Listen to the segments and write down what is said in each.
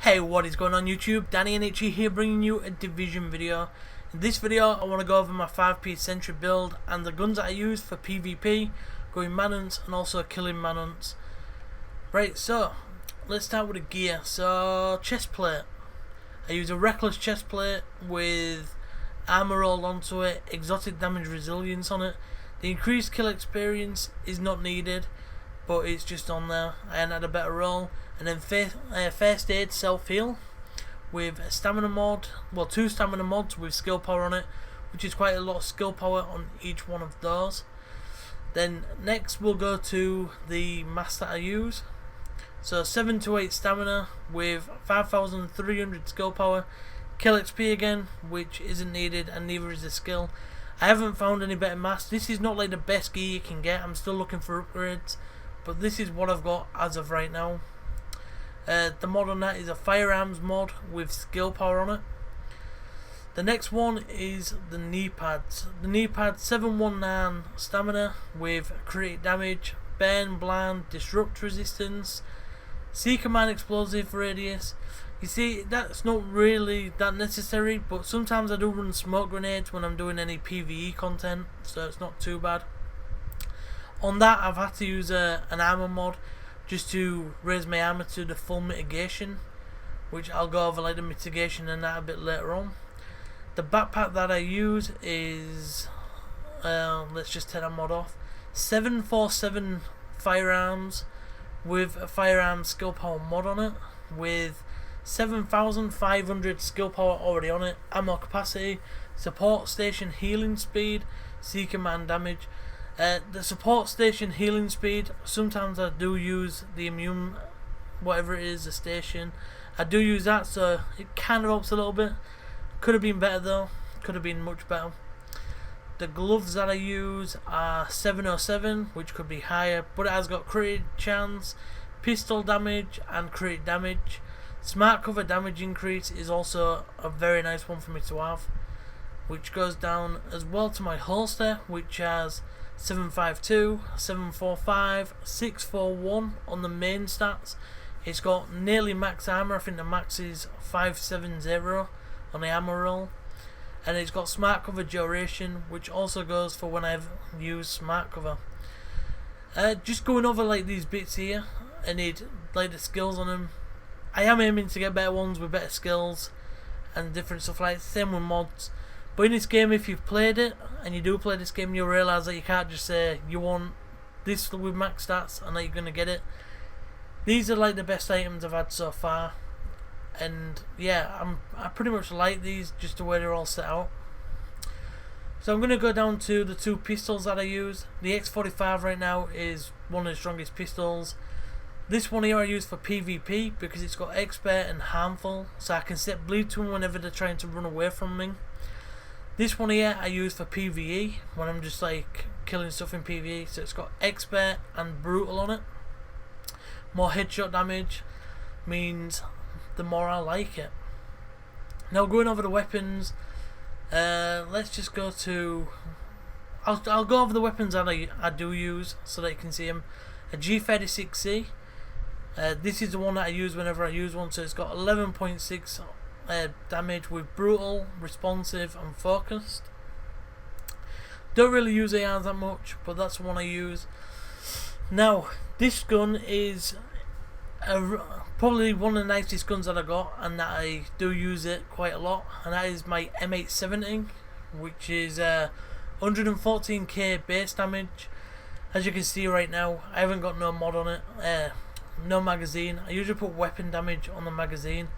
Hey, what is going on YouTube? Danny-nhe here, bringing you a Division video. In this video I want to go over my 5-piece Sentry build and the guns that I use for PvP, going manhunts and also killing manhunts. Right, so let's start with the gear. So chest plate, I use a reckless chest plate with armor rolled onto it, exotic damage resilience on it. The increased kill experience is not needed, but it's just on there and had a better roll. And then first aid self heal with a stamina mod, well, 2 stamina mods with skill power on it, which is quite a lot of skill power on each one of those. Then next we'll go to the mask that I use. So 7 to 8 stamina with 5,300 skill power, kill XP again, which isn't needed, and neither is the skill. I haven't found any better masks. This is not like the best gear you can get. I'm still looking for upgrades, but this is what I've got as of right now. The mod on that is a firearms mod with skill power on it. The next one is the knee pads. The knee pads 719 stamina with critic damage, burn, blind, disrupt resistance, seeker mine explosive radius. You see, that's not really that necessary, but sometimes I do run smoke grenades when I'm doing any PvE content, so it's not too bad. On that I've had to use an armor mod just to raise my armor to the full mitigation, which I'll go over like the mitigation and that a bit later on. The backpack that I use is, let's just take that mod off, 747 firearms with a firearms skill power mod on it, with 7,500 skill power already on it, ammo capacity, support station healing speed, seeker man damage. The support station healing speed, sometimes I do use the immune, whatever it is, the station. I do use that, so it kind of helps a little bit. Could have been better though, could have been much better. The gloves that I use are 707, which could be higher, but it has got crit chance, pistol damage and crit damage. Smart cover damage increase is also a very nice one for me to have, which goes down as well to my holster, which has 752, 745, 641 on the main stats. It's got nearly max armor. I think the max is 570 on the armor roll, and it's got smart cover duration, which also goes for when I've used smart cover. Just going over like these bits here, I need like the skills on them. I am aiming to get better ones with better skills and different stuff like that. Same with mods. But in this game, if you've played it, and you do play this game, you'll realise that you can't just say you want this with max stats and that you're going to get it. These are like the best items I've had so far. And yeah, I pretty much like these, just the way they're all set out. So I'm going to go down to the 2 pistols that I use. The X45 right now is one of the strongest pistols. This one here I use for PvP because it's got expert and harmful, so I can set bleed to them whenever they're trying to run away from me. This one here I use for PvE when I'm just like killing stuff in PvE, so it's got expert and brutal on it. More headshot damage means the more I like it. Now going over the weapons, let's just go to, I'll go over the weapons that I do use so that you can see them. A G36C, this is the one that I use whenever I use one, so it's got 11.6 damage with brutal, responsive and focused. Don't really use ARs that much, but that's the one I use. Now this gun is probably one of the nicest guns that I got, and that I do use it quite a lot, and that is my M870, which is 114k base damage. As you can see right now, I haven't got no mod on it, no magazine. I usually put weapon damage on the magazine,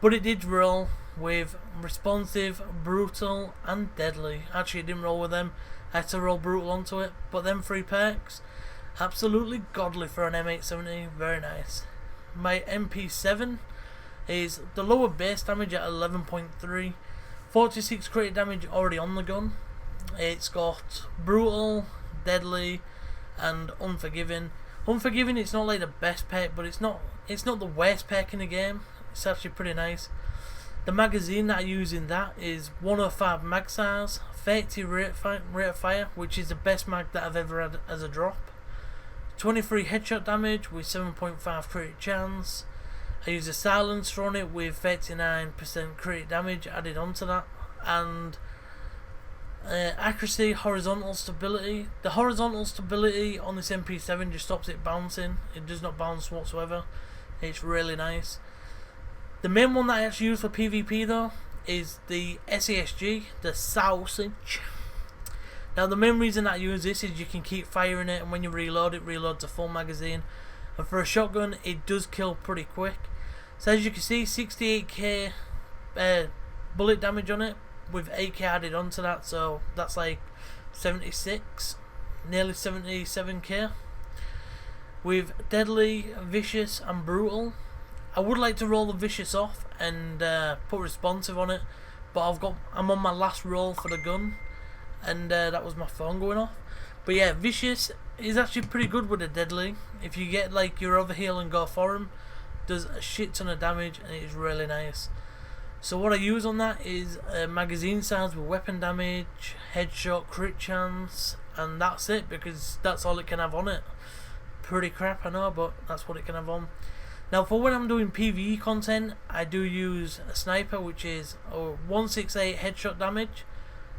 but it did roll with responsive, brutal and deadly. Actually it didn't roll with them, I had to roll brutal onto it, but them 3 perks, absolutely godly for an M870, very nice. My MP7 is the lower base damage at 11.3, 46 crit damage already on the gun. It's got brutal, deadly and unforgiving. Unforgiving, it's not like the best perk, but it's not the worst perk in the game. It's actually pretty nice. The magazine that I use in that is 105 mag size, 30 rate of fire, which is the best mag that I've ever had as a drop. 23 headshot damage with 7.5 crit chance, I use a silencer on it with 39% crit damage added onto that, and accuracy, horizontal stability. The horizontal stability on this MP7 just stops it bouncing. It does not bounce whatsoever. It's really nice. The main one that I actually use for PvP though is the SASG, the sausage. Now the main reason that I use this is you can keep firing it, and when you reload it reloads a full magazine, and for a shotgun it does kill pretty quick. So as you can see, 68k bullet damage on it with 8k added onto that, so that's like 76, nearly 77k. With deadly, vicious and brutal, I would like to roll the vicious off and put responsive on it, but I'm on my last roll for the gun, and that was my phone going off. But yeah, vicious is actually pretty good with the deadly. If you get like your overheal and go for him, does a shit ton of damage, and it is really nice. So what I use on that is magazine size with weapon damage, headshot, crit chance, and that's it, because that's all it can have on it. Pretty crap, I know, but that's what it can have on. Now for when I'm doing PvE content, I do use a sniper, which is 168 headshot damage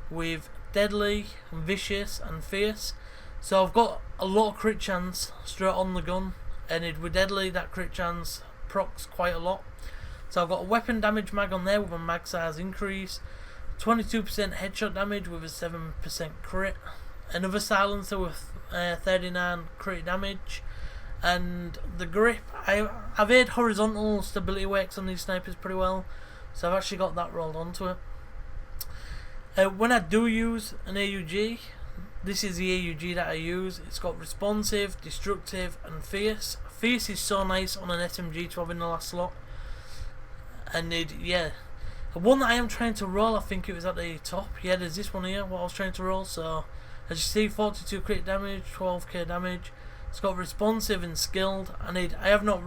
with deadly, vicious and fierce. So I've got a lot of crit chance straight on the gun, and with deadly that crit chance procs quite a lot. So I've got a weapon damage mag on there with a mag size increase, 22% headshot damage with a 7% crit, another silencer with 39 crit damage, and the grip, I've had horizontal stability works on these snipers pretty well, so I've actually got that rolled onto it. When I do use an AUG, this is the AUG that I use. It's got responsive, destructive and fierce. Fierce is so nice on an SMG to have in the last slot. And yeah, the one that I am trying to roll, I think it was at the top. Yeah, there's this one here, what I was trying to roll. So as you see, 42 crit damage, 12k damage. It's got responsive and skilled. I have not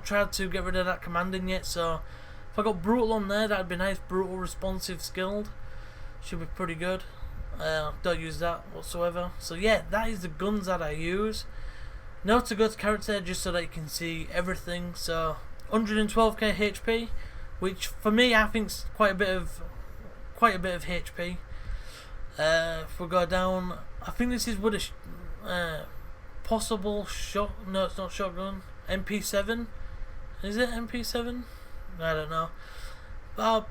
tried to get rid of that commanding yet, so if I got brutal on there, that'd be nice. Brutal, responsive, skilled should be pretty good. Don't use that whatsoever. So yeah, that is the guns that I use. Now to go to character, just so that you can see everything. So 112k HP, which for me I think's quite a bit of HP. If we go down, I think this is with a possible shot. No, it's not shotgun. MP7. Is it MP7? I don't know.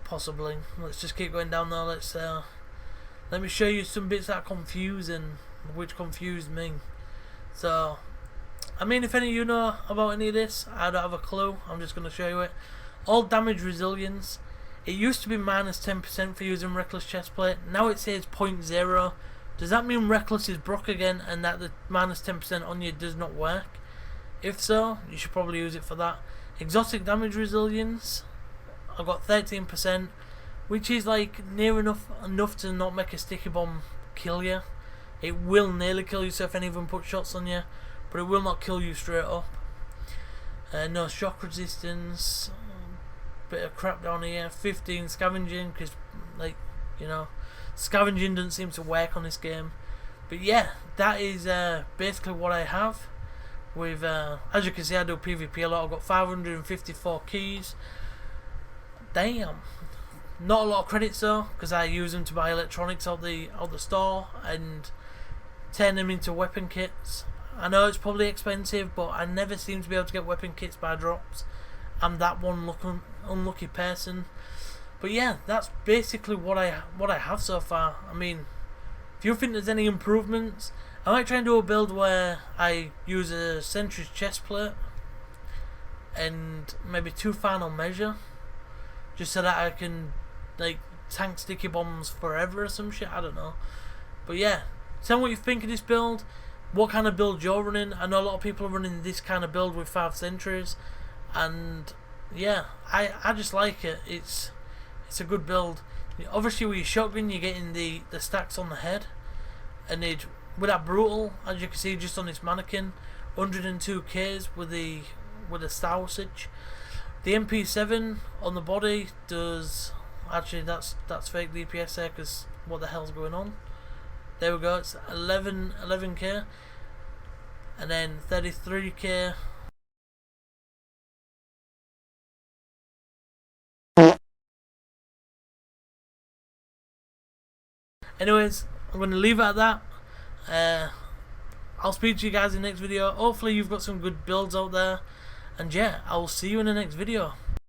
Possibly. Let's just keep going down though. Let me show you some bits that are confusing, which confused me. So, I mean, if any of you know about any of this, I don't have a clue. I'm just going to show you it. All damage resilience. It used to be minus 10% for using Reckless Chestplate. Now it says 0.0. Does that mean Reckless is broke again and that the minus 10% on you does not work? If so, you should probably use it for that. Exotic damage resilience, I've got 13%, which is like near enough to not make a sticky bomb kill you. It will nearly kill you, so if any of them put shots on you, but it will not kill you straight up. No shock resistance, bit of crap down here. 15 scavenging, because like, you know, scavenging doesn't seem to work on this game. But yeah, that is basically what I have. With as you can see, I do PvP a lot. I've got 554 keys. Damn, not a lot of credits though, because I use them to buy electronics out the store and turn them into weapon kits. I know it's probably expensive, but I never seem to be able to get weapon kits by drops. I'm that one unlucky person. But yeah, that's basically what I have so far. I mean, if you think there's any improvements, I might try and do a build where I use a Sentry's chest plate and maybe 2 final measure, just so that I can like tank sticky bombs forever or some shit. I don't know. But yeah, tell me what you think of this build. What kind of build you're running? I know a lot of people are running this kind of build with 5 sentries, and yeah, I just like it. It's a good build. Obviously with your shotgun you're getting the stacks on the head, and with that brutal, as you can see just on this mannequin, 102Ks with the sausage. The MP7 on the body does, actually that's fake DPS there, because what the hell's going on? There we go, it's 11K, and then 33K Anyways, I'm going to leave it at that. I'll speak to you guys in the next video. Hopefully you've got some good builds out there. And yeah, I will see you in the next video.